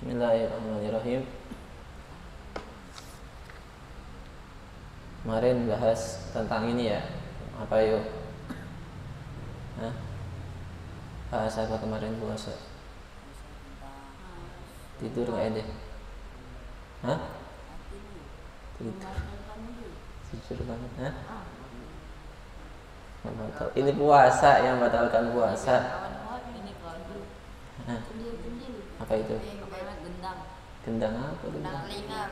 Bismillahirrahmanirrahim. Kemarin bahas tentang ini ya. Apa yuk? Hah? Bahas apa kemarin puasa? Tidur nggak deh? Hah? Tidur. Tidur banget, hah? Ini puasa yang batalkan puasa. Hah? Apa itu? Gendang apa? Gendang telinga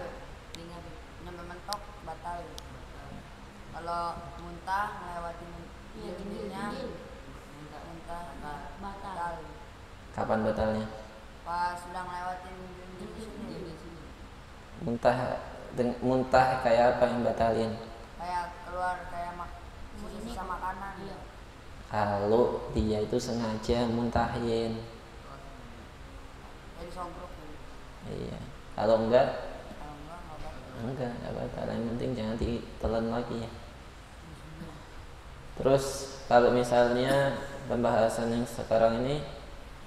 sampai mentok batal. Kalau muntah melewati muntah batal. Kapan batalnya? Pas sudah ngelewatin Muntah kayak apa yang batalin? kayak keluar kayak sisa makanan. Kalau dia itu sengaja muntahin. Jadi sogrok. Iya. Kalau enggak Kalau enggak batal. Yang penting jangan ditelan lagi ya. Terus kalau misalnya pembahasan yang sekarang ini,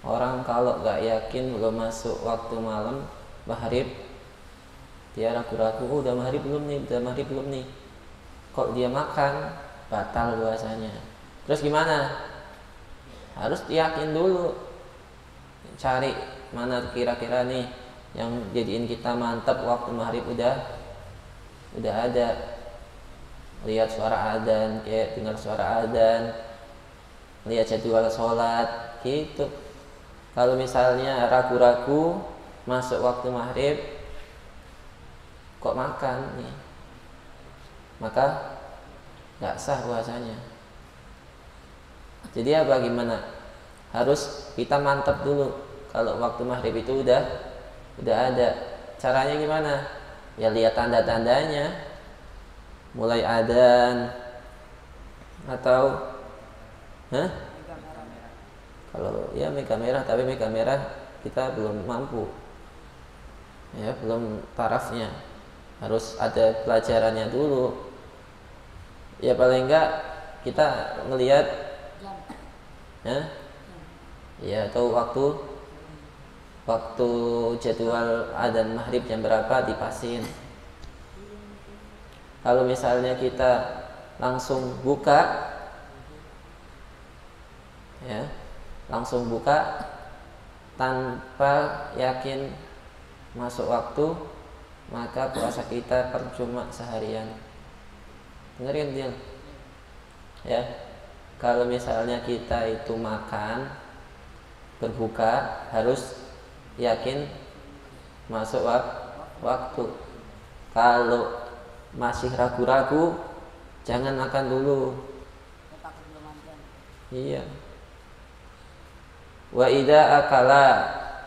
orang kalau nggak yakin belum masuk waktu malam maghrib, dia ragu-ragu, udah maghrib belum nih, kok dia makan, batal puasanya. Terus gimana? Harus yakin dulu, cari mana kira-kira nih yang jadiin kita mantap waktu maghrib udah ada. Lihat suara adzan, kayak dengar suara adzan, lihat jadwal sholat gitu. Kalau misalnya ragu-ragu masuk waktu maghrib kok makan nih, maka nggak sah puasanya. Jadi apa gimana? Harus kita mantap dulu kalau waktu maghrib itu udah ada. Caranya gimana? Ya lihat tanda-tandanya, mulai adzan atau kalau ya mega merah, tapi mega merah kita belum mampu ya, belum tarafnya, harus ada pelajarannya dulu ya. Paling enggak kita ngelihat ya atau waktu jadwal adzan maghrib jam berapa dipasin. Kalau misalnya kita langsung buka ya, langsung buka tanpa yakin masuk waktu, maka puasa kita percuma seharian. Dengerin dia ya. Kalau misalnya kita itu makan berbuka, harus yakin masuk waktu. Kalau masih ragu-ragu, jangan makan dulu. Iya. Wa idza akala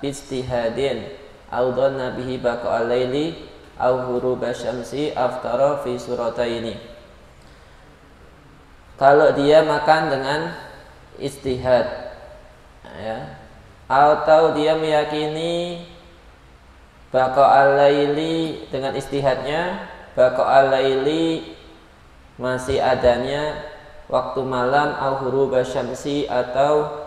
bijtihadin aw dhanna bihi baqa al-laili aw ghuruba syamsi aftara fi surataini. Kalau dia makan dengan istihad ya, atau dia meyakini baqa al-laili, dengan istihadnya baqa al-laili masih adanya waktu malam, au ghuruba syamsi atau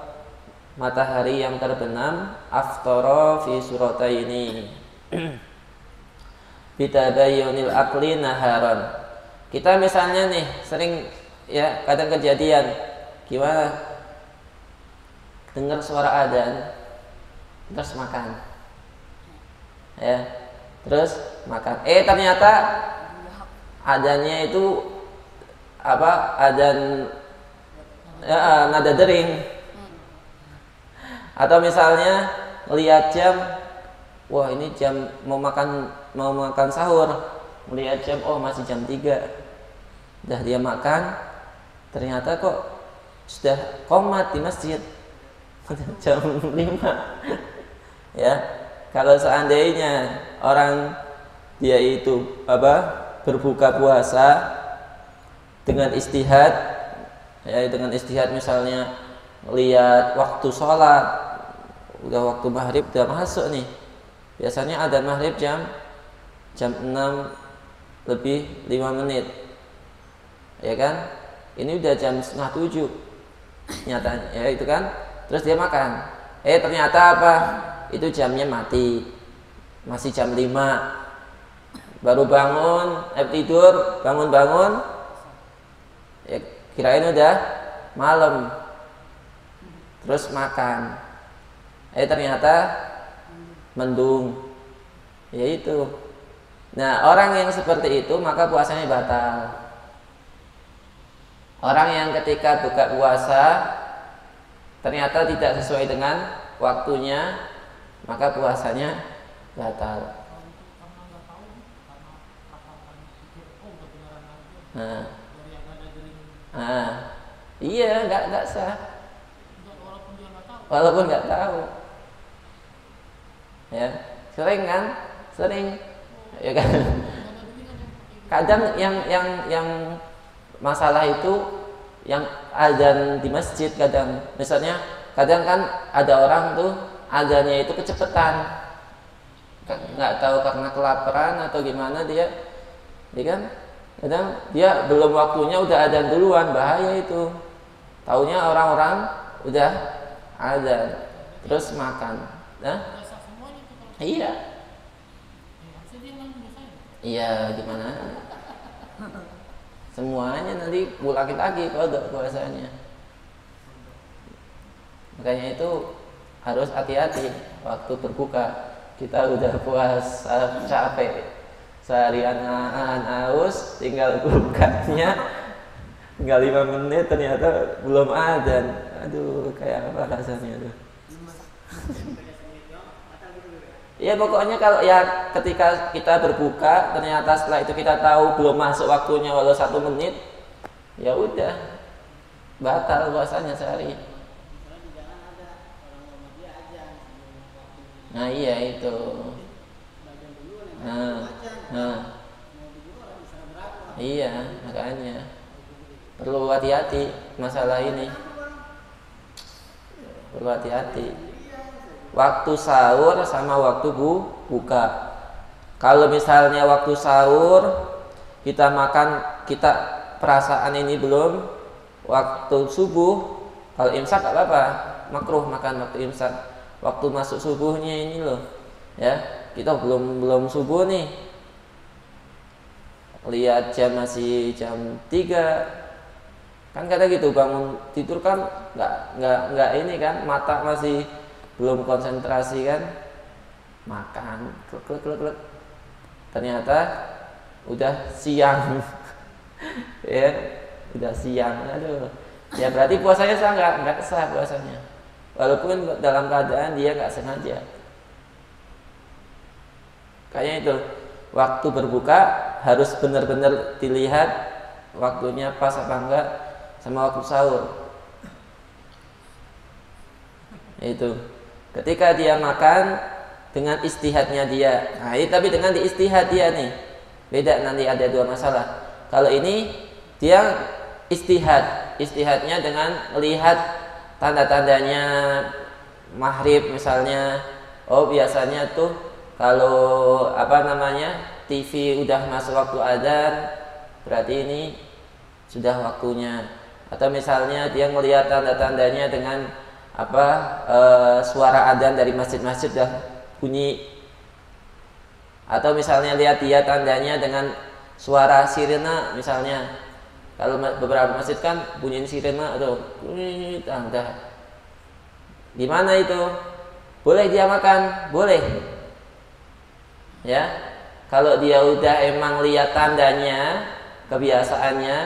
matahari yang terbenam, aftara fi surataini bitabayyunil aqli naharan. Kita misalnya nih sering ya, kadang kejadian gimana, dengar suara adzan terus makan ya, terus makan ternyata adzannya itu apa, adzan ya, nada dering. Atau misalnya melihat jam, wah ini jam mau makan sahur, melihat jam, oh masih jam 3. Udah dia makan, ternyata kok sudah qomat di masjid jam 5 ya. Kalau seandainya orang dia itu berbuka puasa dengan istihad ya, dengan istihad misalnya lihat waktu sholat, udah waktu maghrib udah masuk nih, biasanya adzan maghrib jam 6 lebih 5 menit ya kan, ini udah jam 6:30 nyatanya ya itu kan. Terus dia makan, ternyata apa, itu jamnya mati masih jam 5, baru bangun, tidur, bangun-bangun, ya kirain udah malam, terus makan, ternyata mendung, ya itu. Nah, orang yang seperti itu maka puasanya batal. Orang yang ketika buka puasa ternyata tidak sesuai dengan waktunya, maka puasanya batal. Iya, nggak sah. Walaupun nggak tahu, ya sering kan, ya kan. Kadang yang masalah itu yang azan di masjid, kadang kan ada orang tuh azannya itu kecepatan, nggak tahu karena kelaparan atau gimana dia kan, kadang dia belum waktunya udah azan duluan, bahaya itu. Taunya orang-orang udah azan terus makan, iya gimana? Semuanya nanti pulangin lagi kalau puasanya. Makanya itu harus hati-hati waktu berbuka. Kita udah puasa capek, seharian haus, tinggal bukanya tinggal 5 menit ternyata belum adzan. Aduh, kayak apa rasanya tuh? Ya pokoknya kalau ya ketika kita berbuka ternyata setelah itu kita tahu belum masuk waktunya walau 1 menit, ya udah batal puasanya sehari. Nah iya itu. Iya makanya perlu hati-hati masalah ini. Perlu hati-hati. Waktu sahur sama waktu buka. Kalau misalnya waktu sahur kita makan, kita perasaan ini belum waktu subuh, kalau imsak gak apa-apa, makruh makan waktu imsak. Waktu masuk subuhnya ini loh, ya kita belum subuh nih, lihat jam masih jam 3, kan kata gitu, bangun tidur kan nggak ini kan, mata masih belum konsentrasi kan, makan klek. Ternyata udah siang. Ya udah siang, aduh ya berarti puasanya sah nggak sah puasanya, walaupun dalam keadaan dia nggak sengaja. Kayaknya itu waktu berbuka harus benar-benar dilihat waktunya pas apa enggak sama waktu sahur. Itu ketika dia makan dengan istihadnya dia. Nah, ini tapi dengan istihad dia nih beda, nanti ada 2 masalah. Kalau ini dia istihadnya dengan melihat tanda-tandanya maghrib misalnya. Oh biasanya tuh kalau TV udah masuk waktu adzan, berarti ini sudah waktunya. Atau misalnya dia melihat tanda-tandanya dengan suara adzan dari masjid-masjid udah bunyi. Atau misalnya lihat dia tandanya dengan suara sirena misalnya. Kalau beberapa masjid kan bunyiin sirena atau tanda. Di mana itu? Boleh dia makan? Boleh. Ya. Kalau dia udah emang lihat tandanya, kebiasaannya,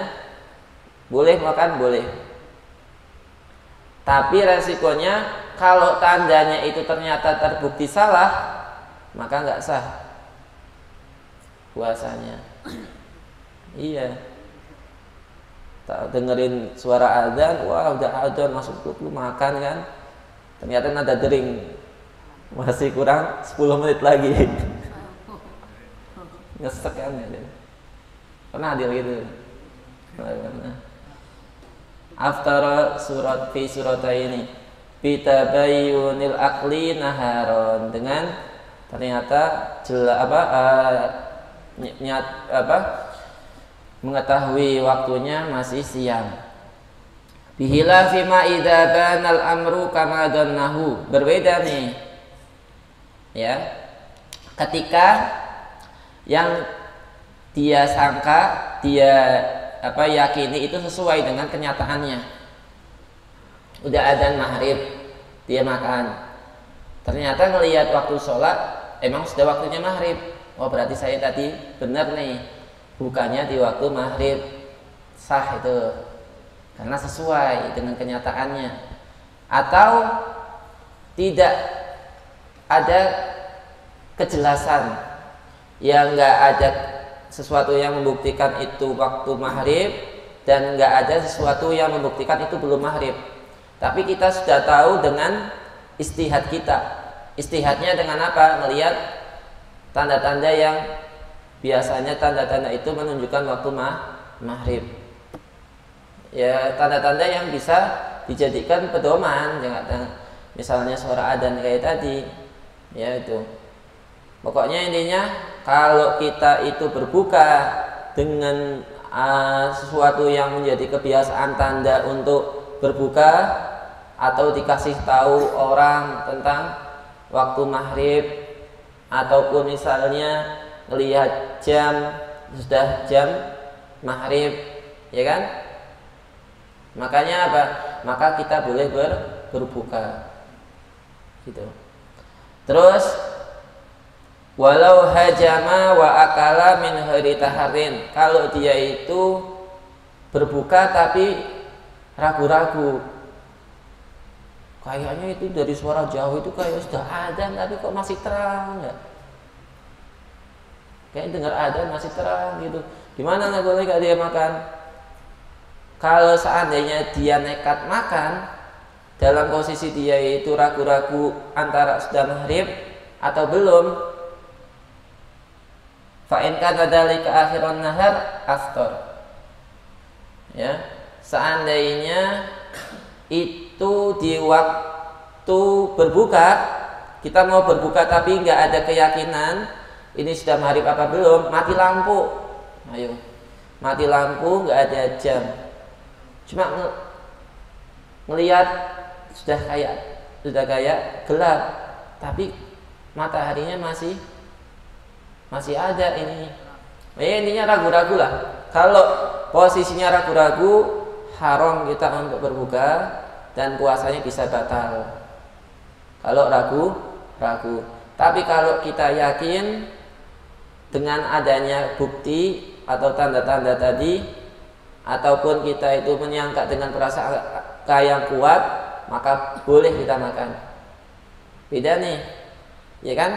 boleh makan, boleh. Tapi resikonya kalau tandanya itu ternyata terbukti salah, maka nggak sah puasanya. Iya. Tak dengerin suara adzan, wah udah adzan masuk lu makan kan. Ternyata nada dering. Masih kurang 10 menit lagi. Ngesek kan ya. Pernah adil gitu. After surat fi surata ini bitabayyunil akli naharon, dengan ternyata mengetahui waktunya masih siang. Bihilafi ma idza banal amru kama dhannahu, berbeda nih ya ketika yang dia sangka, dia yakini itu sesuai dengan kenyataannya. Udah adzan maghrib, dia makan. Ternyata ngelihat waktu sholat, emang sudah waktunya maghrib. Oh berarti saya tadi benar nih, bukannya di waktu maghrib. Sah itu, karena sesuai dengan kenyataannya. Atau tidak ada kejelasan, yang nggak ada sesuatu yang membuktikan itu waktu maghrib, dan nggak ada sesuatu yang membuktikan itu belum maghrib. Tapi kita sudah tahu dengan istihad kita. Istihadnya dengan apa? Melihat tanda-tanda yang biasanya tanda-tanda itu menunjukkan waktu maghrib. Ya, tanda-tanda yang bisa dijadikan pedoman, misalnya suara adzan kayak tadi. Ya itu. Pokoknya intinya kalau kita itu berbuka dengan sesuatu yang menjadi kebiasaan tanda untuk berbuka, atau dikasih tahu orang tentang waktu maghrib, ataupun misalnya melihat jam sudah jam maghrib, ya kan? Makanya apa? Maka kita boleh berbuka, gitu. Terus walau hajama wa akala min hari taharin, kalau dia itu berbuka tapi ragu-ragu, kayaknya itu dari suara jauh itu kayak sudah adzan tapi kok masih terang ya, kayak dengar adzan masih terang gitu. Gimana, nggak boleh gak dia makan? Kalau seandainya dia nekat makan dalam posisi dia itu ragu-ragu antara sudah maghrib atau belum, fa in kana dzalika akhiran nahar aftar. Ya, seandainya itu di waktu berbuka, kita mau berbuka tapi nggak ada keyakinan ini sudah maghrib apa belum, mati lampu, ayo mati lampu, nggak ada jam, cuma ngelihat sudah kayak gelap, tapi mataharinya masih ada ini. Intinya ragu-ragu lah. Kalau posisinya ragu-ragu, haram kita untuk berbuka dan puasanya bisa batal. Kalau ragu-ragu. Tapi kalau kita yakin dengan adanya bukti atau tanda-tanda tadi, ataupun kita itu menyangka dengan perasaan yang kuat, maka boleh kita makan. Beda nih, ya kan?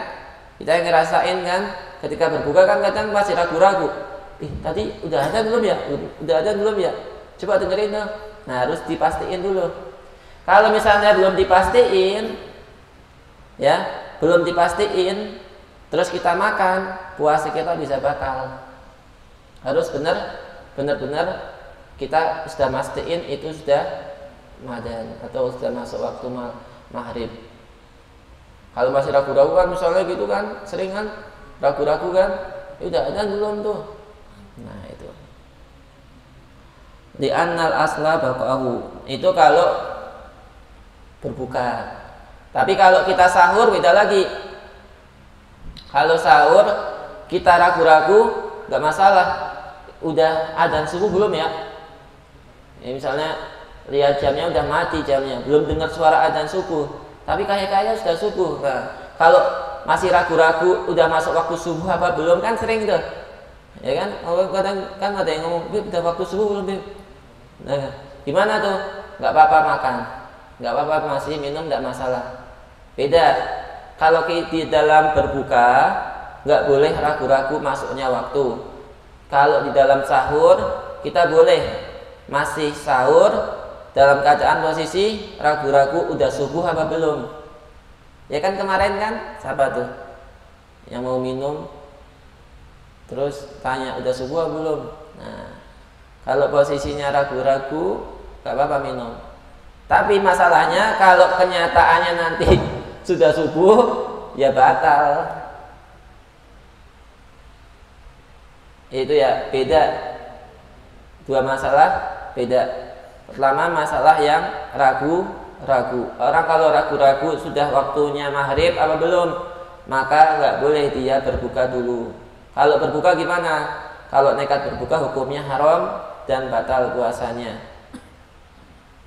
Kita yang ngerasain kan, ketika berbuka kan kadang masih ragu-ragu. Tadi udah ada belum ya? Udah ada belum ya? Coba dengerin dong. Nah, harus dipastiin dulu. Kalau misalnya belum dipastiin, ya, belum dipastiin, terus kita makan, puasa kita bisa batal. Harus benar-benar kita sudah mastiin itu sudah madan atau sudah masuk waktu maghrib. Kalau masih ragu-ragu kan, misalnya gitu kan, sering kan ragu-ragu kan, udah ada belum tuh. Nah itu. Di annal asla baqahu, itu kalau berbuka. Tapi kalau kita sahur beda lagi. Kalau sahur kita ragu-ragu nggak masalah. Udah adzan subuh belum ya? Misalnya lihat jamnya udah mati jamnya, belum dengar suara adzan subuh. Tapi kayak sudah subuh. Nah, kalau masih ragu-ragu udah masuk waktu subuh apa belum kan sering tuh. Ya kan? Kadang kan ada yang ngomong, "Bib, udah waktu subuh belum, Bib?" Nah, gimana tuh? Enggak apa-apa makan. Enggak apa-apa masih minum, enggak masalah. Beda. Kalau di dalam berbuka enggak boleh ragu-ragu masuknya waktu. Kalau di dalam sahur kita boleh masih sahur dalam keadaan posisi ragu-ragu udah subuh apa belum. Ya kan kemarin kan siapa tuh yang mau minum terus tanya udah subuh apa belum. Nah, kalau posisinya ragu-ragu gak apa-apa minum. Tapi masalahnya kalau kenyataannya nanti sudah subuh, ya batal. Itu ya beda. Dua masalah beda. Pertama masalah yang ragu-ragu. Orang kalau ragu-ragu sudah waktunya maghrib apa belum, maka nggak boleh dia berbuka dulu. Kalau berbuka gimana? Kalau nekat berbuka hukumnya haram dan batal puasanya.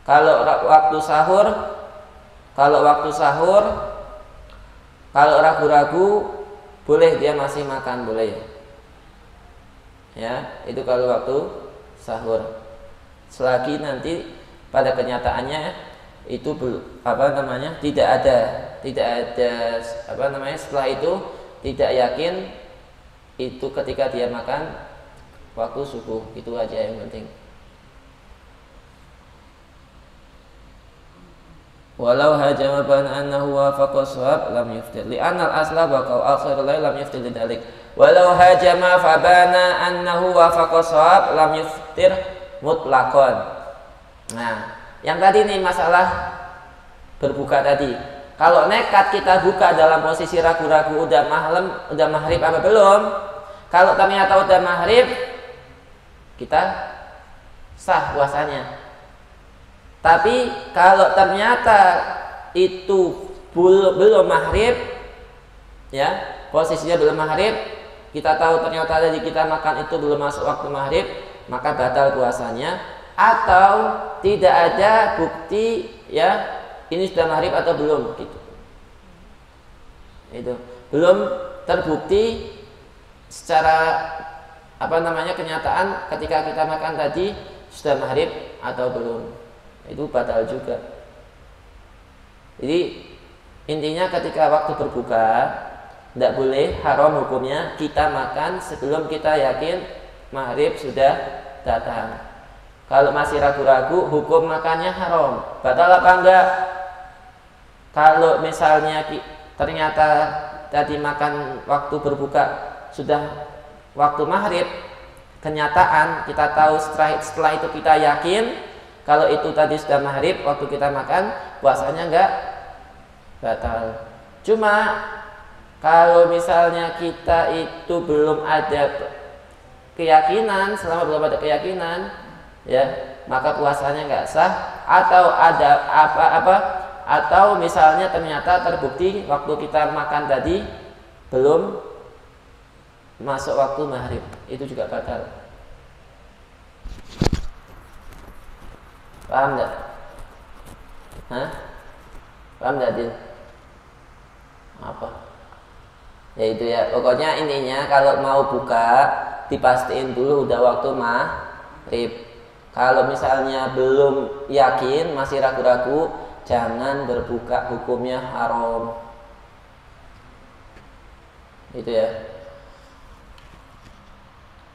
Kalau waktu sahur, kalau ragu-ragu boleh dia masih makan, boleh. Ya, itu kalau waktu sahur. Selagi nanti pada kenyataannya itu tidak ada setelah itu tidak yakin itu ketika dia makan waktu subuh, itu aja yang penting. Walau hajama bana annahu wafaqa shawab lam yuftir li'anna al-asla baqa'u akhirul lail lam yuftir lidzalik. Walau hajama fabana annahu wafaqa shawab lam yuftir mutlaqan. Nah, yang tadi nih masalah berbuka tadi. Kalau nekat kita buka dalam posisi ragu-ragu udah maghrib apa belum? Kalau ternyata udah maghrib, kita sah puasanya. Tapi kalau ternyata itu belum maghrib, ya posisinya belum maghrib, kita tahu ternyata tadi kita makan itu belum masuk waktu maghrib, maka batal puasanya. Atau tidak ada bukti, ya ini sudah maghrib atau belum, gitu. Itu belum terbukti secara kenyataan ketika kita makan tadi sudah maghrib atau belum, itu batal juga. Jadi intinya ketika waktu berbuka tidak boleh, haram hukumnya kita makan sebelum kita yakin maghrib sudah datang. Kalau masih ragu-ragu, hukum makannya haram. Batal apa enggak? Kalau misalnya ternyata tadi makan waktu berbuka sudah waktu maghrib, kenyataan kita tahu setelah itu kita yakin kalau itu tadi sudah maghrib waktu kita makan, puasanya enggak batal. Cuma kalau misalnya kita itu belum ada keyakinan, selama belum ada keyakinan, ya maka puasanya nggak sah. Atau ada atau misalnya ternyata terbukti waktu kita makan tadi belum masuk waktu maghrib, itu juga batal. Paham nggak? Paham nggak, Din? Apa? Ya itu ya, pokoknya intinya kalau mau buka dipastiin dulu udah waktu maghrib. Kalau misalnya belum yakin, masih ragu-ragu, jangan berbuka, hukumnya haram. Itu ya.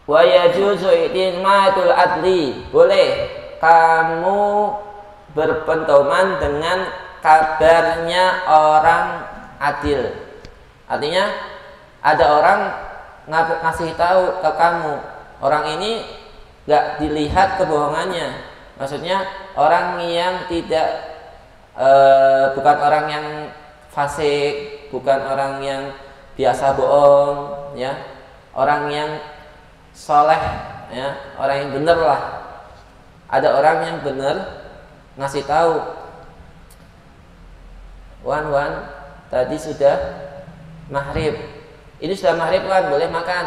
Wa yajuzu i'timatul adli. Boleh kamu berpentoman dengan kabarnya orang adil. Artinya ada orang ngasih tahu ke kamu, orang ini gak dilihat kebohongannya. Maksudnya orang yang tidak bukan orang yang fasik, bukan orang yang biasa bohong, ya, orang yang soleh, ya, orang yang benar lah. Ada orang yang benar ngasih tahu, Wan tadi sudah maghrib, ini sudah maghrib kan, boleh makan.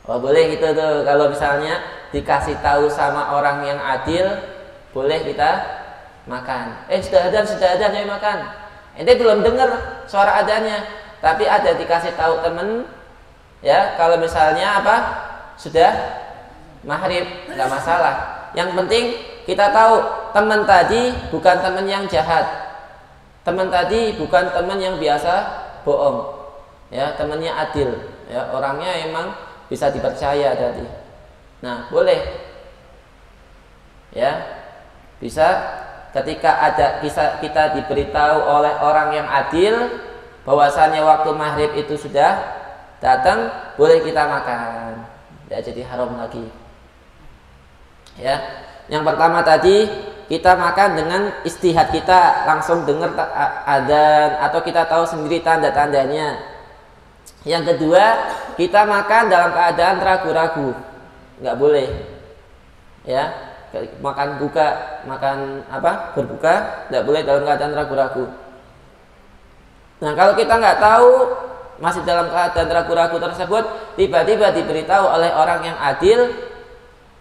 Oh boleh gitu tuh. Kalau misalnya dikasih tahu sama orang yang adil, boleh kita makan. Sudah adzan, ayo makan. Ente belum dengar suara adzannya, tapi ada dikasih tahu temen, ya kalau misalnya sudah maghrib, nggak masalah. Yang penting kita tahu teman tadi bukan teman yang jahat, teman tadi bukan teman yang biasa bohong, ya temannya adil, ya orangnya emang bisa dipercaya tadi. Nah boleh, ya bisa ketika kita diberitahu oleh orang yang adil bahwasannya waktu maghrib itu sudah datang, boleh kita makan, tidak jadi haram lagi. Ya, yang pertama tadi kita makan dengan istihad kita, langsung dengar adzan atau kita tahu sendiri tanda-tandanya. Yang kedua, kita makan dalam keadaan ragu-ragu, nggak boleh, ya. Berbuka nggak boleh dalam keadaan ragu-ragu. Nah kalau kita nggak tahu masih dalam keadaan ragu-ragu tersebut, tiba-tiba diberitahu oleh orang yang adil,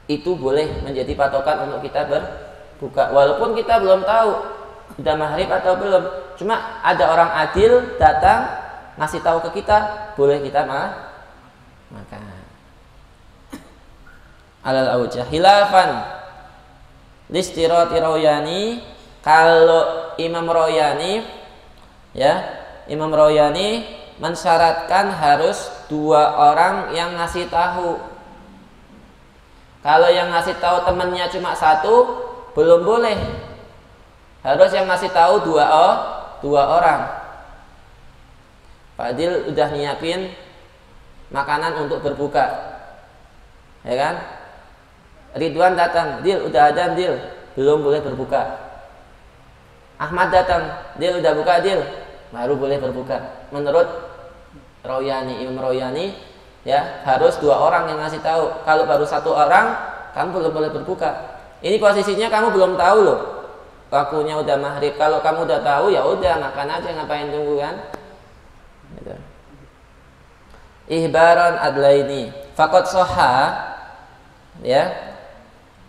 itu boleh menjadi patokan untuk kita berbuka. Walaupun kita belum tahu sudah maghrib atau belum, cuma ada orang adil datang ngasih tahu ke kita, boleh kita makan. Alal aujah khilafan listirati Royani, kalau Imam Royani ya, Imam Royani mensyaratkan harus 2 orang yang ngasih tahu. Kalau yang ngasih tahu temannya cuma 1, belum boleh. Harus yang ngasih tahu 2 orang. Fadil udah nyiapin makanan untuk berbuka, ya kan? Ridwan datang, Dil udah adzan Dil, belum boleh berbuka. Ahmad datang, Dil udah buka Dil, baru boleh berbuka. Menurut Royani, Imam Royani, ya harus 2 orang yang ngasih tahu. Kalau baru 1 orang, kamu belum boleh berbuka. Ini posisinya kamu belum tahu loh, waktunya udah maghrib. Kalau kamu udah tahu, ya udah makan aja, ngapain tunggu kan? Gitu. Ihbaran adlaini, faqad shahha, ya.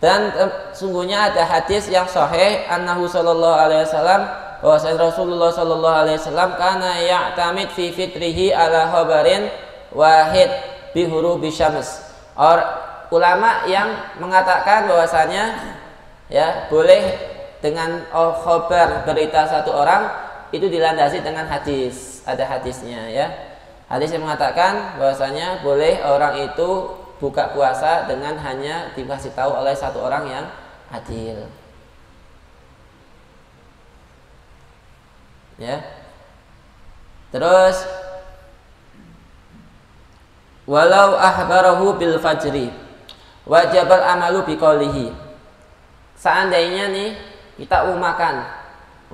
Dan sungguhnya ada hadis yang sahih, annahu sallallahu alaihi wasallam, bahwasanya Rasulullah sallallahu alaihi wasallam kana ya'tamid fi fitrihi ala khabarin wahid bi hurubi syams. Ulama yang mengatakan bahwasanya ya boleh dengan khabar berita 1 orang itu dilandasi dengan hadis. Ada hadisnya ya. Hadis yang mengatakan bahwasanya boleh orang itu buka puasa dengan hanya dikasih tahu oleh 1 orang yang adil. Ya. Terus walau ahbarahu bil fajri wajibal amalu biqaulihi. Seandainya nih kita mau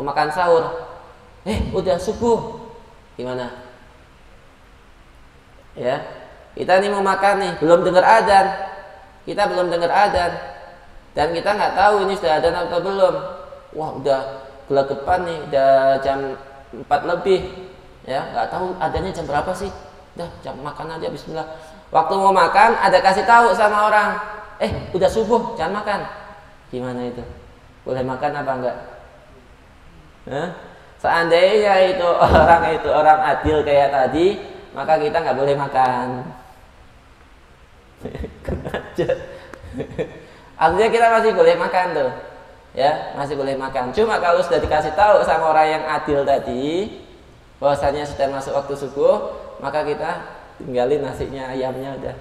makan sahur, udah subuh, gimana? Ya, kita nih mau makan nih, belum dengar adzan, dan kita nggak tahu ini sudah adzan atau belum. Wah, udah gelagapan nih, udah jam 4 lebih, ya nggak tahu adzannya jam berapa sih. Udah jam makan aja, bismillah. Waktu mau makan ada kasih tahu sama orang, udah subuh, jangan makan. Gimana itu? Boleh makan apa enggak? Seandainya itu orang adil kayak tadi, maka kita nggak boleh makan. Artinya kita masih boleh makan tuh, ya masih boleh makan. Cuma kalau sudah dikasih tahu sama orang yang adil tadi, bahwasanya sudah masuk waktu subuh, maka kita tinggalin nasinya, ayamnya udah.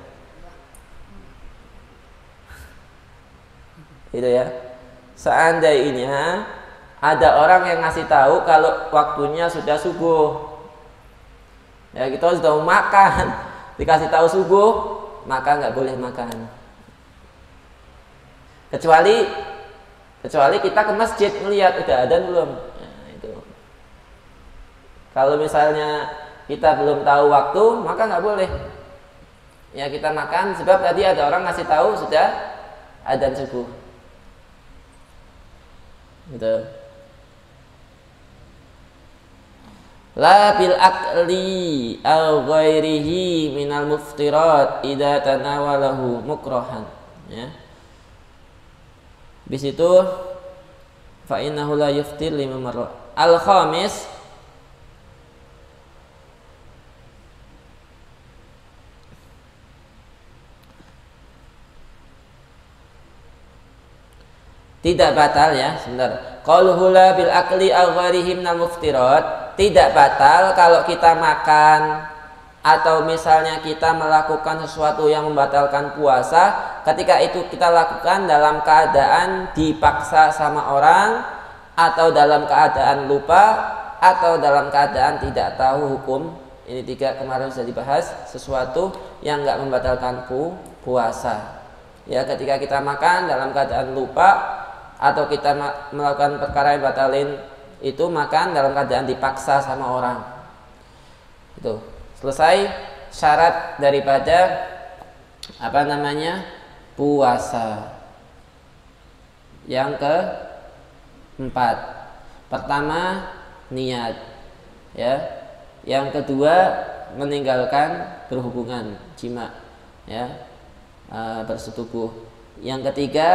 Itu ya. Seandainya ada orang yang ngasih tahu kalau waktunya sudah subuh, ya kita sudah mau makan, dikasih tahu subuh, maka nggak boleh makan. Kecuali kita ke masjid melihat udah adzan belum. Nah, itu. Kalau misalnya kita belum tahu waktu, maka nggak boleh. Ya kita makan, sebab tadi ada orang ngasih tahu sudah adzan subuh. Gitu. La bil akli aw ghairihi minal muftirat idza tanawalahu mukrahan, ya. Bis itu fa innahu la yuftir lima marra. Al khamis, tidak batal ya, sebentar. Qauluhu la bil akli aw ghairihi minal muftirat, tidak batal kalau kita makan atau misalnya kita melakukan sesuatu yang membatalkan puasa, ketika itu kita lakukan dalam keadaan dipaksa sama orang, atau dalam keadaan lupa, atau dalam keadaan tidak tahu hukum. Ini 3 kemarin sudah dibahas, sesuatu yang enggak membatalkan puasa. Ya, ketika kita makan dalam keadaan lupa atau kita melakukan perkara yang batalin itu, makan dalam keadaan dipaksa sama orang. Itu selesai syarat daripada puasa. Yang keempat, pertama niat, ya. Yang kedua meninggalkan berhubungan jima, ya, bersetubuh. Yang ketiga,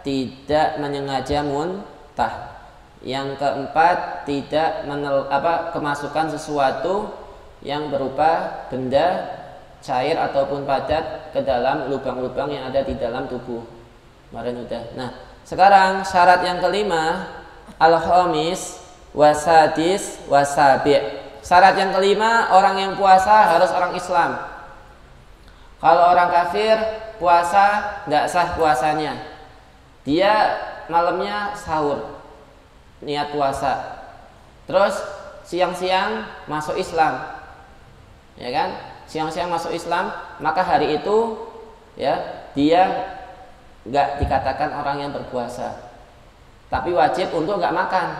tidak menyengaja muntah. Yang keempat, tidak kemasukan sesuatu yang berupa benda cair ataupun padat ke dalam lubang-lubang yang ada di dalam tubuh. Kemarin udah. Nah, sekarang syarat yang kelima, al-khamis wasadis wasabi'. Syarat yang kelima, orang yang puasa harus orang Islam. Kalau orang kafir puasa nggak sah puasanya. Dia malamnya sahur, niat puasa, terus siang-siang masuk Islam, ya kan? Siang-siang masuk Islam, maka hari itu, ya, dia nggak dikatakan orang yang berpuasa, tapi wajib untuk nggak makan,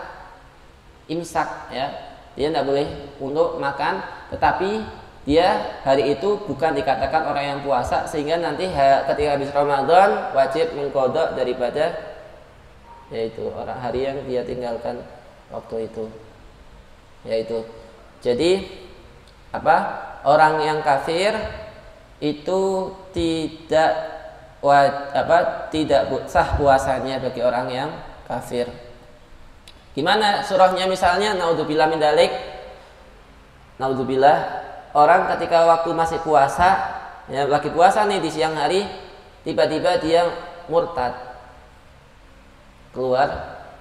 imsak, ya, dia nggak boleh untuk makan, tetapi dia hari itu bukan dikatakan orang yang puasa, sehingga nanti ketika habis Ramadan wajib mengqadha daripada yaitu orang hari yang dia tinggalkan waktu itu, yaitu. Jadi orang yang kafir itu tidak sah puasanya bagi orang yang kafir. Gimana surahnya? Misalnya naudzubillah min dzalik, naudzubillah, orang ketika waktu masih puasa, ya, lagi puasa nih di siang hari, tiba-tiba dia murtad, keluar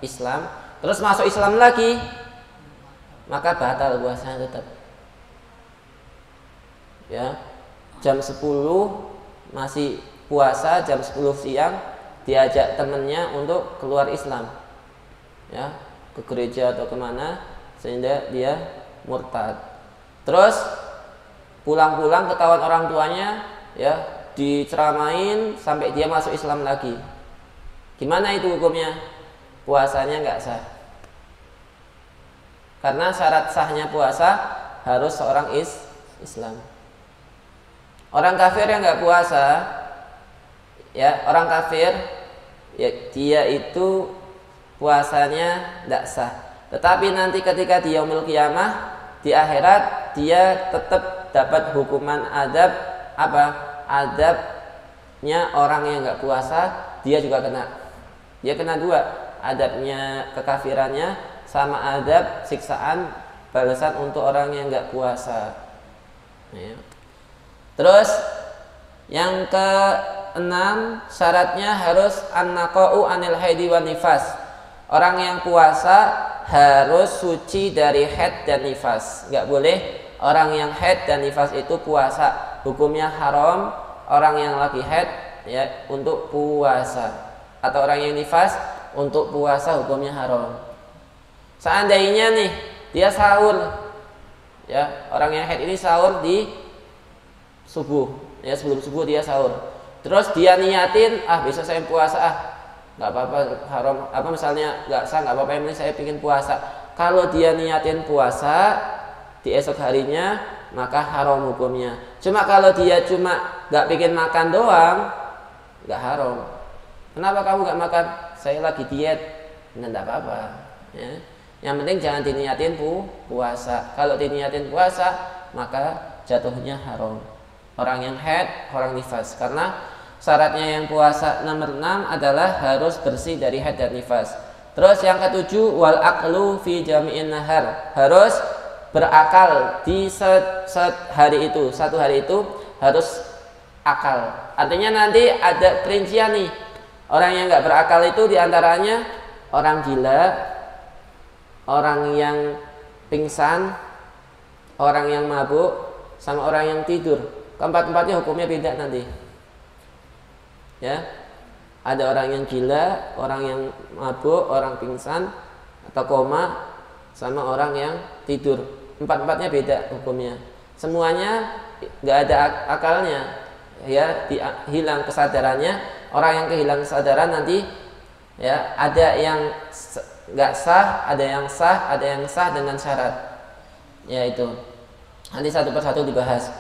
Islam, terus masuk Islam lagi, maka batal puasanya tetap. Ya, jam 10 masih puasa, jam 10 siang diajak temennya untuk keluar Islam, ya, ke gereja atau kemana, sehingga dia murtad. Terus pulang-pulang ketahuan orang tuanya, ya, diceramain sampai dia masuk Islam lagi. Gimana itu hukumnya? Puasanya nggak sah. Karena syarat sahnya puasa harus seorang Islam. Orang kafir yang nggak puasa, ya, orang kafir, ya, dia itu puasanya tidak sah. Tetapi nanti ketika di yaumil qiyamah, di akhirat, dia tetap dapat hukuman adab adabnya orang yang nggak puasa, dia juga kena. Dia kena dua, adabnya kekafirannya sama adab siksaan balasan untuk orang yang nggak puasa. Ya. Terus yang keenam, syaratnya harus an-naqa'u anil haidi wan nifas. Orang yang puasa harus suci dari haid dan nifas. Nggak boleh orang yang haid dan nifas itu puasa. Hukumnya haram orang yang lagi haid, ya, untuk puasa, atau orang yang nifas untuk puasa hukumnya haram. Seandainya nih dia sahur, ya, orang yang haid ini sahur di subuh, ya, sebelum subuh dia sahur, terus dia niatin, besok saya puasa, nggak apa-apa, haram, misalnya nggak sah, nggak apa-apa, yang penting saya pingin puasa. Kalau dia niatin puasa di esok harinya, maka haram hukumnya. Cuma kalau dia cuma nggak pingin makan doang, nggak haram. Kenapa kamu nggak makan? Saya lagi diet. Nah, nggak apa-apa, ya. Yang penting jangan diniatin puasa. Kalau diniatin puasa, maka jatuhnya haram. Orang yang haid, orang nifas. Karena syaratnya yang puasa nomor 6 adalah harus bersih dari haid dan nifas. Terus yang ketujuh, wal aqlu fi jami'in nahar. Harus berakal di hari itu. Satu hari itu harus akal. Artinya nanti ada perincian nih. Orang yang nggak berakal itu diantaranya orang gila, orang yang pingsan, orang yang mabuk, sama orang yang tidur. Keempat-empatnya hukumnya beda nanti. Ya, ada orang yang gila, orang yang mabuk, orang pingsan atau koma, sama orang yang tidur. Empat-empatnya beda hukumnya. Semuanya nggak ada akalnya, ya, hilang kesadarannya. Orang yang kehilangan kesadaran nanti, ya, ada yang nggak sah, ada yang sah, ada yang sah dengan syarat. Ya, itu nanti satu persatu dibahas.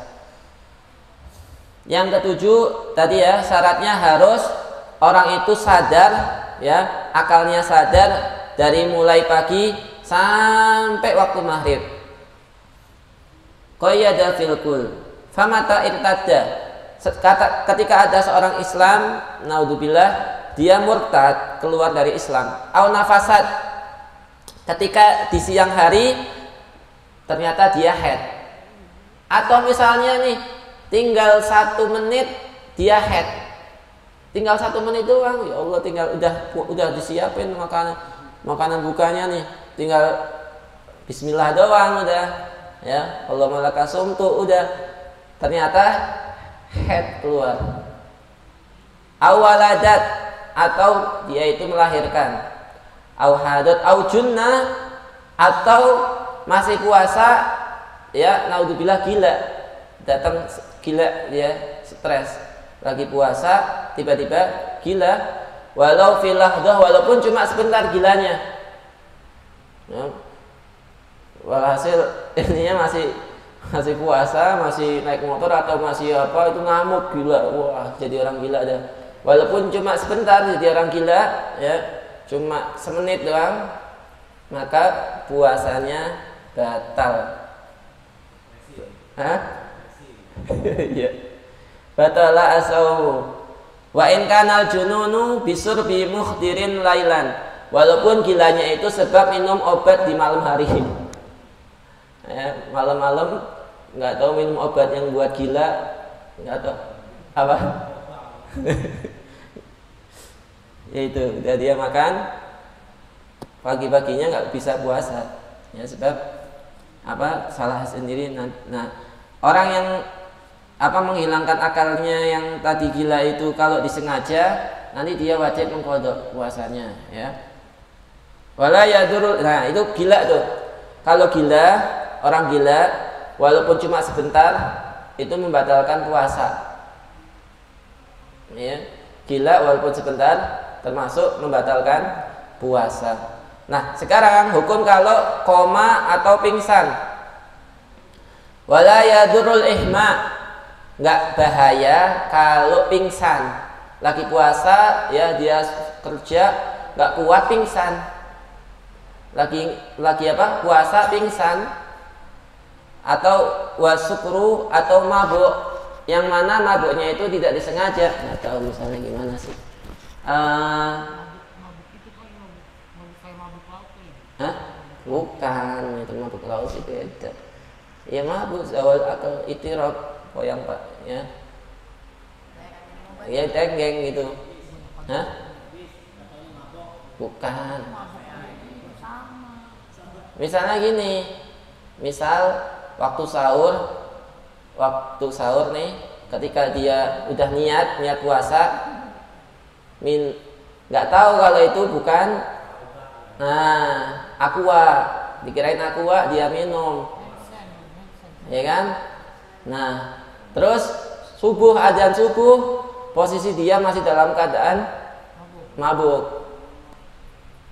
Yang ketujuh tadi, ya, syaratnya harus orang itu sadar, ya, akalnya sadar dari mulai pagi sampai waktu maghrib. qayyada fil kul famata irtadda. Ketika ada seorang Islam, naudzubillah, dia murtad, keluar dari Islam. Au nafasat, ketika di siang hari ternyata dia haid. Atau misalnya nih, tinggal 1 menit dia haid. Tinggal 1 menit doang, ya Allah, tinggal udah disiapin makanan bukanya nih, tinggal bismillah doang udah. Ya, Allah malakasum tuh udah. Ternyata head keluar. Awaladat, atau dia itu melahirkan. Awhadat, awjunna, atau masih puasa, ya naudzubillah gila. Datang gila, dia stres. Lagi puasa, tiba-tiba gila. Walau fil lahdah, walaupun cuma sebentar gilanya. Ya. Walhasil intinya masih puasa, masih naik motor atau masih apa, itu ngamuk gila, wah jadi orang gila dah. Walaupun cuma sebentar jadi orang gila, ya cuma semenit doang, maka puasanya batal. Hah? Ya. Batala asaumu. Wa in kanal jununu bisurbi mukhdirin lailan. Walaupun gilanya itu sebab minum obat di malam hari. Ya, malam-malam nggak tahu minum obat yang buat gila, nggak tahu apa. Ya itu, udah dia makan pagi-paginya nggak bisa puasa, ya sebab apa, salah sendiri. Nah, orang yang apa menghilangkan akalnya yang tadi gila itu, kalau disengaja nanti dia wajib mengqadha puasanya, ya. Wala yadurul, nah itu gila tuh. Kalau gila, orang gila walaupun cuma sebentar itu membatalkan puasa. Ya, gila walaupun sebentar termasuk membatalkan puasa. Nah, sekarang hukum kalau koma atau pingsan. Wala yadurul ihma, enggak bahaya kalau pingsan. Lagi puasa, ya dia kerja enggak kuat pingsan. Lagi apa? Puasa pingsan, atau wasukru atau mabuk, yang mana mabuknya itu tidak disengaja. Nggak tahu misalnya gimana sih? Hah? Bukan, itu mabuk laut sih beda. Ya mabuk zawal akal itirab, yang pak, ya. Ya tenggeng gitu. Hah? Bukan. Misalnya gini, misal waktu sahur nih, ketika dia udah niat puasa, nggak tahu kalau itu bukan, aqua, dikirain aqua, dia minum, ya kan? Nah, terus azan subuh, posisi dia masih dalam keadaan mabuk.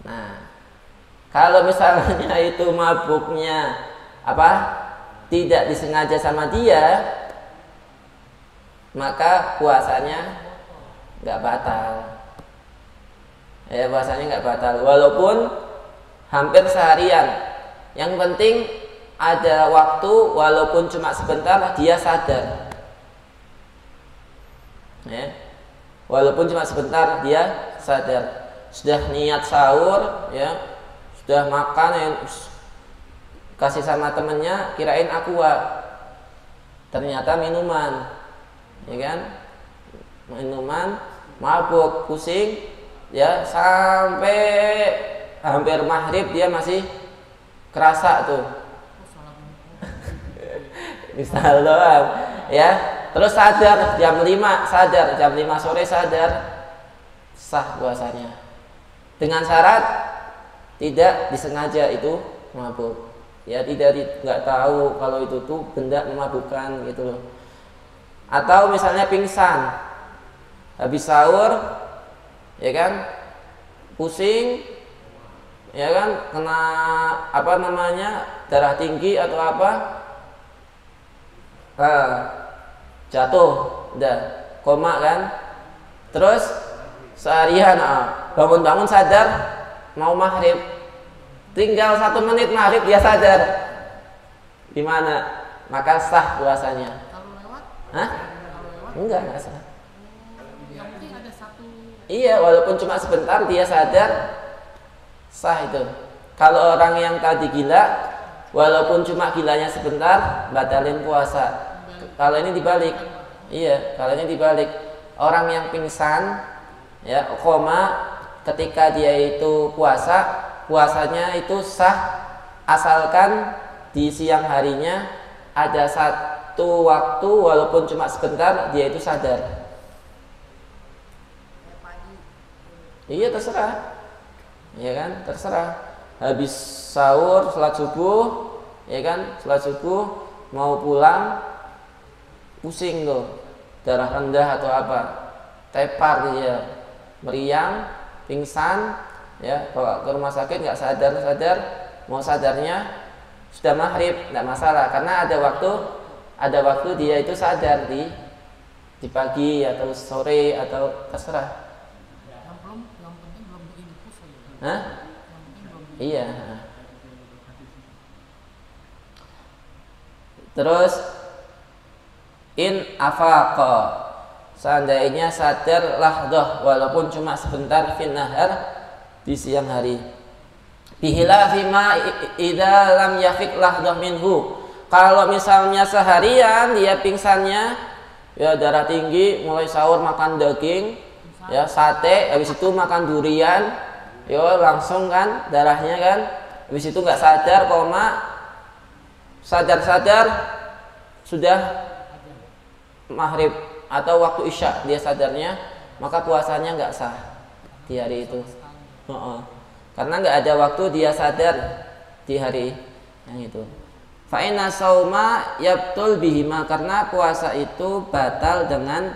Nah, kalau misalnya itu mabuknya apa, tidak disengaja sama dia, maka puasanya nggak batal. Ya, puasanya nggak batal walaupun hampir seharian. Yang penting ada waktu, walaupun cuma sebentar dia sadar. Ya, walaupun cuma sebentar dia sadar. Sudah niat sahur, ya. Sudah makan, yang kasih sama temennya, kirain aqua, ternyata minuman, ya kan? Minuman, mabuk, pusing, ya sampai hampir maghrib dia masih kerasa tuh. Misal doang, ya. Terus sadar jam 5 sore sadar, sah puasanya. Dengan syarat tidak disengaja itu mabuk, ya, nggak tahu kalau itu tuh benda memabukkan gitu loh. Atau misalnya pingsan habis sahur, ya kan, pusing, ya kan, kena apa namanya, darah tinggi atau apa, jatuh, udah koma kan. Terus seharian bangun-bangun sadar mau maghrib, tinggal 1 menit maghrib dia sadar. Gimana? maka sah puasanya. Kalau lewat? Hah? Kalau lewat? Enggak sah. Yang penting ada satu. Iya, walaupun cuma sebentar dia sadar, sah itu. Kalau orang yang tadi gila, walaupun cuma gilanya sebentar, batalin puasa. Kalau ini dibalik. Iya, kalau ini dibalik. Orang yang pingsan, ya, koma, ketika dia itu puasanya itu sah asalkan di siang harinya ada satu waktu walaupun cuma sebentar dia itu sadar. Kayak pagi. Iya, terserah. Iya kan, terserah. Habis sahur, sholat subuh, ya kan, sholat subuh mau pulang pusing tuh, darah rendah atau apa, tepar dia, meriang, pingsan, ya, bawa ke rumah sakit nggak sadar, mau sadarnya sudah maghrib, nggak masalah karena ada waktu dia itu sadar di pagi atau sore atau terserah. Yang penting belum bikin puasa ya. Hah? Yang penting belum. Iya. Terus in afaqa, seandainya sadar lahdah walaupun cuma sebentar fin nahar di siang hari. Bihilafi ma idza lam yafik lahdah minhu. Kalau misalnya seharian dia pingsannya ya darah tinggi, mulai sahur makan daging, ya sate, habis itu makan durian, ya langsung kan darahnya kan. Habis itu nggak sadar, koma, sadar sudah maghrib atau waktu isya dia sadarnya, maka puasanya nggak sah di hari itu. Karena nggak ada waktu dia sadar di hari yang itu. Fa'inna sauma yabtul bihima, karena puasa itu batal dengan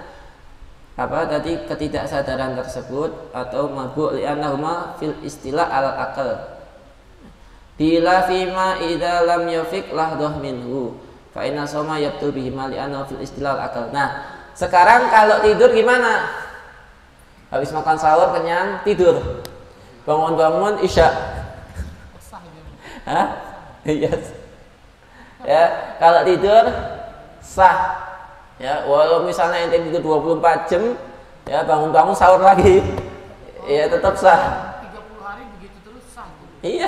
apa tadi ketidaksadaran tersebut atau mabuk li'annahuma fil istilah al akal. Bila fima idza lam yafik lahdah minhu fa inna sauma yabtul bihima li'annahu fil istilah al akal. Nah, sekarang kalau tidur gimana? Habis makan sahur kenyang tidur. Bangun-bangun isya. Sah ya. Hah? Yes. Ya, kalau tidur sah. Ya, walau misalnya ente tidur 24 jam, ya bangun-bangun sahur lagi. Ya, tetap sah. 30 hari begitu terus sah. Iya.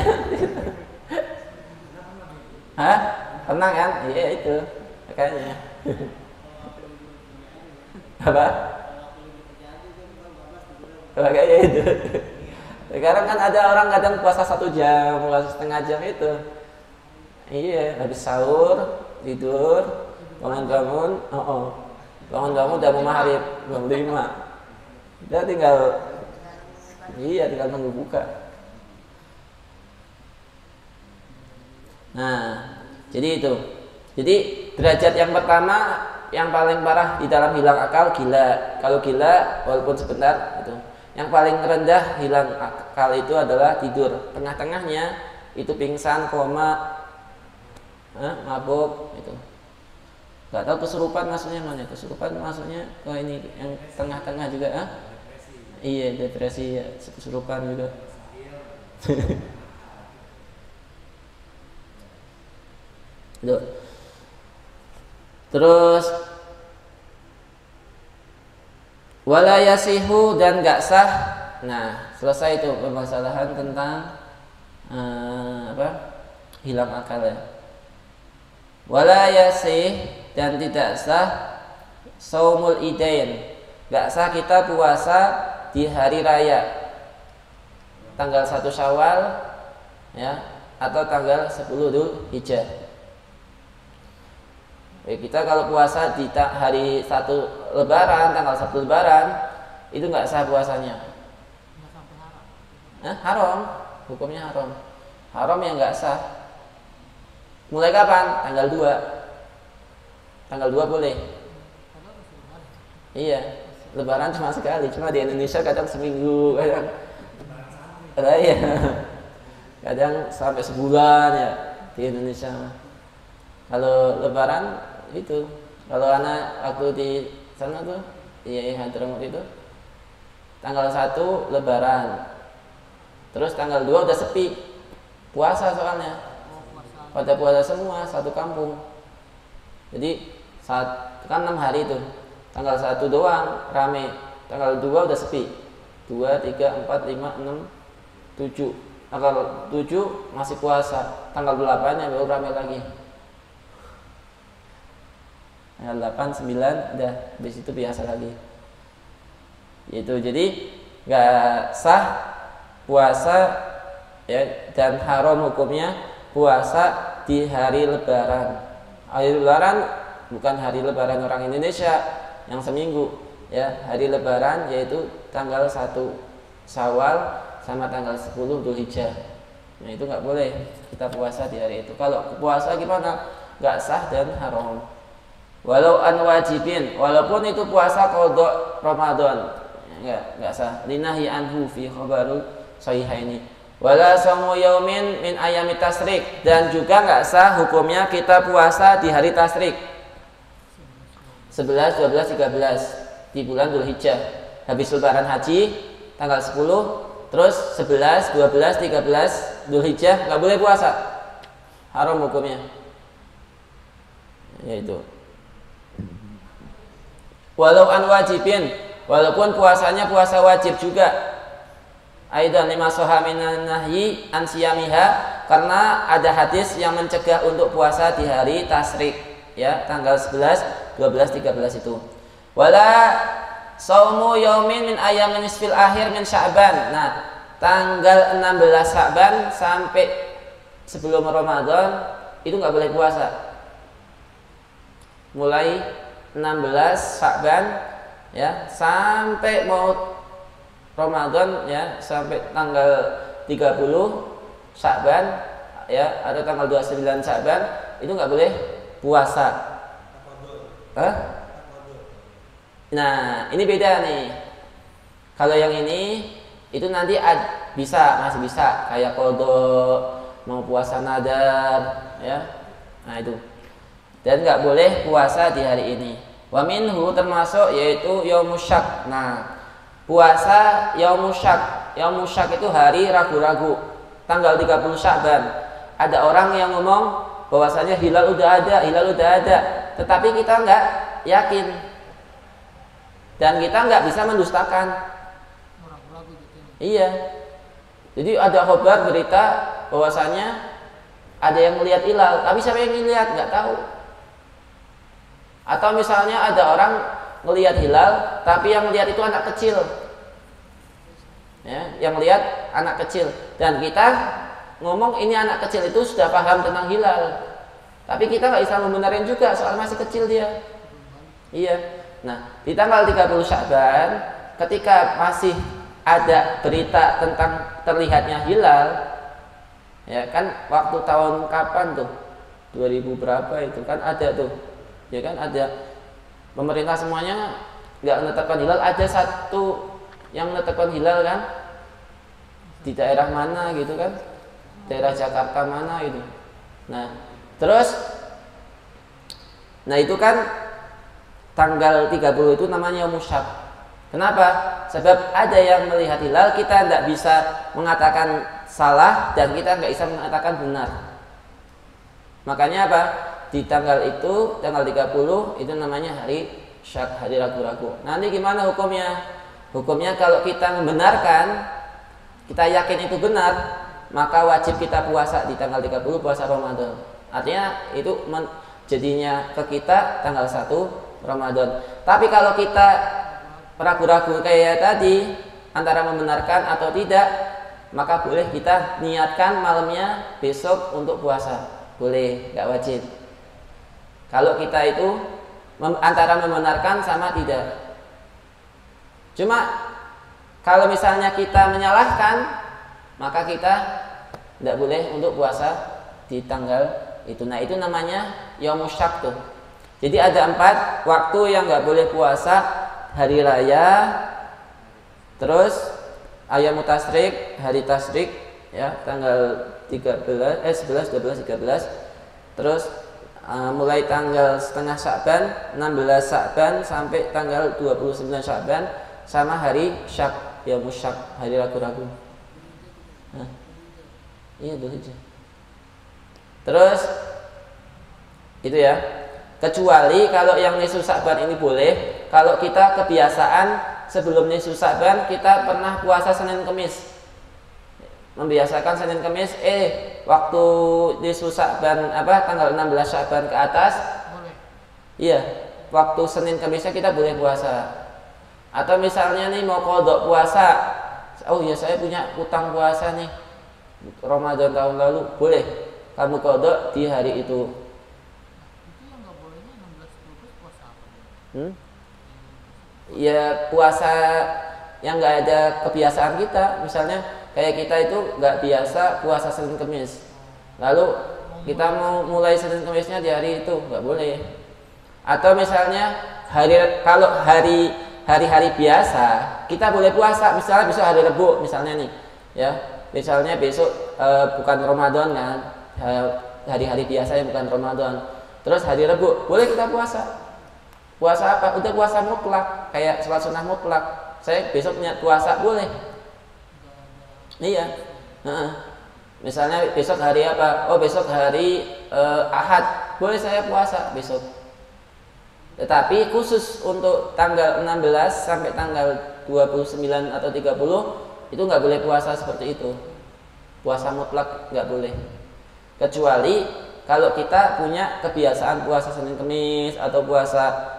Hah? Tenang kan? Iya itu. Makanya. Apa? Makanya itu. Sekarang kan ada orang kadang puasa 1 jam, puasa setengah jam itu. Iya, habis sahur, tidur, bangun-bangun, bangun-bangun udah mau maghrib, jam 5. Udah tinggal nunggu buka. Nah, jadi itu. Jadi derajat yang pertama yang paling parah di dalam hilang akal gila. Kalau gila walaupun sebentar itu. Yang paling rendah hilang akal itu adalah tidur. Tengah-tengahnya itu pingsan, koma, mabuk itu. Gak tahu kesurupan maksudnya mana? Kesurupan maksudnya ini yang tengah-tengah juga, Iya, depresi ya, kesurupan juga. Loh. Terus wala yasihu dan gak sah. Nah, selesai itu permasalahan tentang hilang akal ya. Wala yasih dan tidak sah saumul idain. Gak sah kita puasa di hari raya tanggal 1 Syawal ya atau tanggal 10 Dzulhijjah. Kita kalau puasa di hari 1 Lebaran, tanggal 1 Lebaran itu nggak sah puasanya. Haram, hukumnya haram. Haram yang nggak sah. Mulai kapan? Tanggal 2. Tanggal 2 boleh. Iya, Lebaran cuma sekali. Cuma di Indonesia kadang seminggu, kadang sampai sebulan ya di Indonesia. Kalau Lebaran itu, kalau anak waktu di sana tuh, di Hadramut itu, tanggal 1 Lebaran, terus tanggal 2 udah sepi, puasa soalnya, pada puasa semua satu kampung. Jadi saat kan 6 hari itu, tanggal 1 doang rame, tanggal 2 udah sepi, 2, 3, 4, 5, 6, 7. Tanggal 7 masih puasa, tanggal 8 nya baru rame lagi. Tanggal 8, 9 udah, habis itu biasa lagi. Itu jadi nggak sah puasa ya, dan haram hukumnya puasa di hari Lebaran. Hari Lebaran bukan hari Lebaran orang Indonesia yang seminggu ya, hari Lebaran yaitu tanggal 1 Syawal sama tanggal 10 Dzulhijjah. Nah itu nggak boleh kita puasa di hari itu. Kalau puasa gimana? Nggak sah dan haram. Walau an wajibin, walaupun itu puasa qadha Ramadan, nggak sah. Linahi anhu fi khabarul sahihaini. Wala saumu yaumin min ayami tasrik, dan juga nggak sah hukumnya kita puasa di hari tasrik 11, 12, 13 di bulan Dzulhijjah. Habis lebaran haji tanggal 10, terus 11, 12, 13 Dzulhijjah nggak boleh puasa. Haram hukumnya. Yaitu walau an wajibin, walaupun puasanya puasa wajib juga. Aidan lima soha minan nahyi an siyamiha, karena ada hadis yang mencegah untuk puasa di hari tasrik ya, tanggal 11, 12, 13 itu. Wala saumu yaumin min ayyamin nisfil akhir min Sya'ban. Nah, tanggal 16 Sya'ban sampai sebelum Ramadan itu nggak boleh puasa. Mulai 16 Sya'ban ya sampai mau Ramadan ya, sampai tanggal 30 Sya'ban ya, atau tanggal 29 Sya'ban itu nggak boleh puasa. Nah ini beda nih. Kalau yang ini itu nanti masih bisa kayak qadha, mau puasa nadar ya. Nah itu. Dan nggak boleh puasa di hari ini. Wa minhu termasuk yaitu yaumus syak. Nah, puasa yaumus syak. Yaumus syak itu hari ragu-ragu. Tanggal 30 Sya'ban. Ada orang yang ngomong bahwasanya hilal udah ada, tetapi kita nggak yakin. Dan kita nggak bisa mendustakan. Ragu-ragu gitu. Iya. Jadi ada kabar berita bahwasanya ada yang melihat hilal, tapi siapa yang lihat nggak tahu. Atau misalnya ada orang melihat hilal, tapi yang melihat itu anak kecil, ya, yang melihat anak kecil, dan kita ngomong ini anak kecil itu sudah paham tentang hilal, tapi kita nggak bisa membenarin juga soal masih kecil dia. Iya. Nah, di tanggal 30 Sya'ban, ketika masih ada berita tentang terlihatnya hilal, ya kan, waktu tahun kapan tuh? 2000 berapa itu kan ada tuh. Ya kan ada pemerintah semuanya nggak menetapkan hilal, ada satu yang menetapkan hilal kan di daerah mana gitu kan, daerah Jakarta mana gitu. Nah terus, nah itu kan tanggal 30 itu namanya yaumus syak. Kenapa? Sebab ada yang melihat hilal, kita tidak bisa mengatakan salah dan kita nggak bisa mengatakan benar. Makanya apa? Di tanggal itu, tanggal 30 itu namanya hari syak, hari ragu-ragu. Nanti gimana hukumnya? Hukumnya kalau kita membenarkan, kita yakin itu benar, maka wajib kita puasa di tanggal 30 puasa Ramadan. Artinya itu jadinya ke kita tanggal 1 Ramadan. Tapi kalau kita ragu-ragu kayak tadi antara membenarkan atau tidak, maka boleh kita niatkan malamnya besok untuk puasa. Boleh, nggak wajib. Kalau kita itu antara membenarkan sama tidak. Cuma kalau misalnya kita menyalahkan, maka kita tidak boleh untuk puasa di tanggal itu. Nah itu namanya yaumus syak tuh. Jadi ada 4 waktu yang nggak boleh puasa: hari raya, terus ayyamut tasyrik, hari tasyrik ya, tanggal 11, 12, 13, terus mulai tanggal setengah Sya'ban, 16 Sya'ban sampai tanggal 29 Sya'ban, sama hari syak, yaumus syak, hari ragu-ragu. Iya Dzulhijjah. Terus itu ya. Kecuali kalau yang nisfu Sya'ban ini boleh, kalau kita kebiasaan sebelum nisfu Sya'ban kita pernah puasa Senin Kemis. Membiasakan Senin Kemis, waktu nisfu Sya'ban tanggal 16 Sya'ban ke atas, Boleh. iya, waktu Senin Kemisnya kita boleh puasa. Atau misalnya nih mau qadha puasa, oh ya saya punya utang puasa nih Ramadan tahun lalu, boleh kamu qadha di hari itu. Itu yang nggak bolehnya 16 puasa apa? Ya puasa yang nggak ada kebiasaan kita, misalnya kayak kita itu nggak biasa puasa Senin Kemis, lalu kita mau mulai Senin Kemisnya di hari itu, nggak boleh. Atau misalnya kalau hari-hari biasa kita boleh puasa, misalnya besok hari Rebo misalnya nih, ya misalnya besok bukan Ramadan kan, hari-hari biasanya bukan Ramadan, terus hari Rebo boleh kita puasa. Puasa apa? Udah puasa mutlak, kayak sholat sunnah mutlak. Saya besok niat puasa, boleh. Iya. Misalnya besok hari apa? Oh besok hari Ahad, boleh saya puasa besok. Tetapi khusus untuk tanggal 16 sampai tanggal 29 atau 30 itu nggak boleh puasa seperti itu. Puasa mutlak nggak boleh. Kecuali kalau kita punya kebiasaan puasa Senin Kemis atau puasa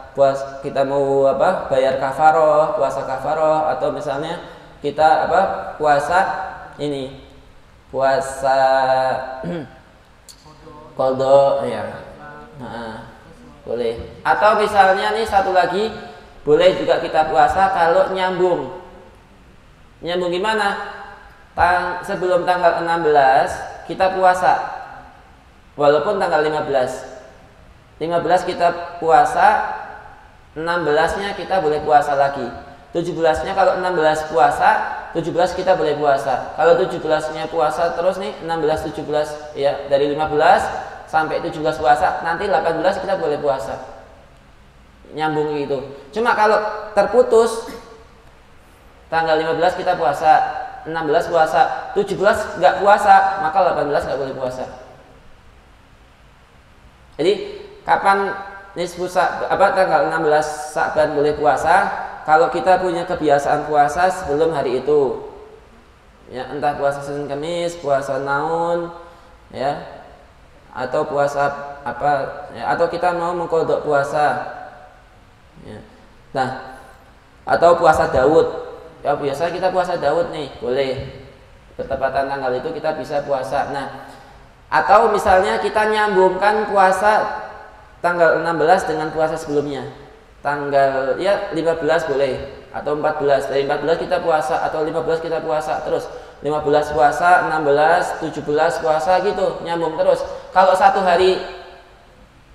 kita mau bayar kafaroh, puasa kafaroh, atau misalnya kita puasa qadha ya. Boleh. Atau misalnya nih satu lagi, boleh juga kita puasa kalau nyambung. Nyambung gimana? Sebelum tanggal 16 kita puasa. Walaupun tanggal 15 kita puasa, 16-nya kita boleh puasa lagi. 17-nya kalau 16 puasa, 17 kita boleh puasa. Kalau 17-nya puasa terus nih 16 17 ya, dari 15 sampai 17 puasa, nanti 18 kita boleh puasa. Nyambung gitu. Cuma kalau terputus tanggal 15 kita puasa, 16 puasa, 17 nggak puasa, maka 18 nggak boleh puasa. Jadi kapan nisfu tanggal 16 Sya'ban boleh puasa? Kalau kita punya kebiasaan puasa sebelum hari itu, ya entah puasa Senin Kemis, puasa naun, ya, atau puasa ya, atau kita mau mengqadha puasa, ya. Nah, atau puasa Daud, ya biasa kita puasa Daud nih, boleh bertepatan tanggal itu kita bisa puasa. Nah, atau misalnya kita nyambungkan puasa tanggal 16 dengan puasa sebelumnya. Tanggal 15 boleh, atau 14. Dari 14 kita puasa, atau 15 kita puasa terus. 15 puasa, 16, 17 puasa gitu, nyambung terus. Kalau satu hari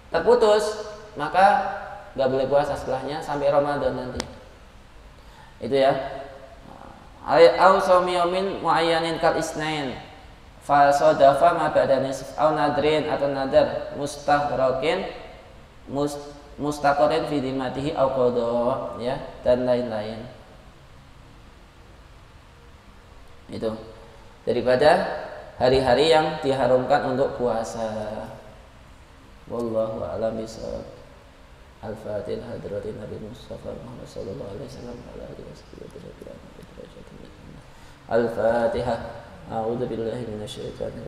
terputus, maka nggak boleh puasa setelahnya sampai Ramadan nanti. Itu ya. Au shaumi yaumin muayyanin kal isnain. Fa sadafa ma ba'da nisf au nadrin atau nadar mustaghraqin mustaqorin fi dhimatihi au qadha, ya, dan lain-lain. Itu daripada hari-hari yang diharamkan untuk puasa. Wallahu a'lam bishawab. Al-Fatihah hadratin Nabi Mustafa Muhammad sallallahu alaihi wasallam ala alihi wasallam. Al-Fatihah. A'udzu billahi minasyaitonir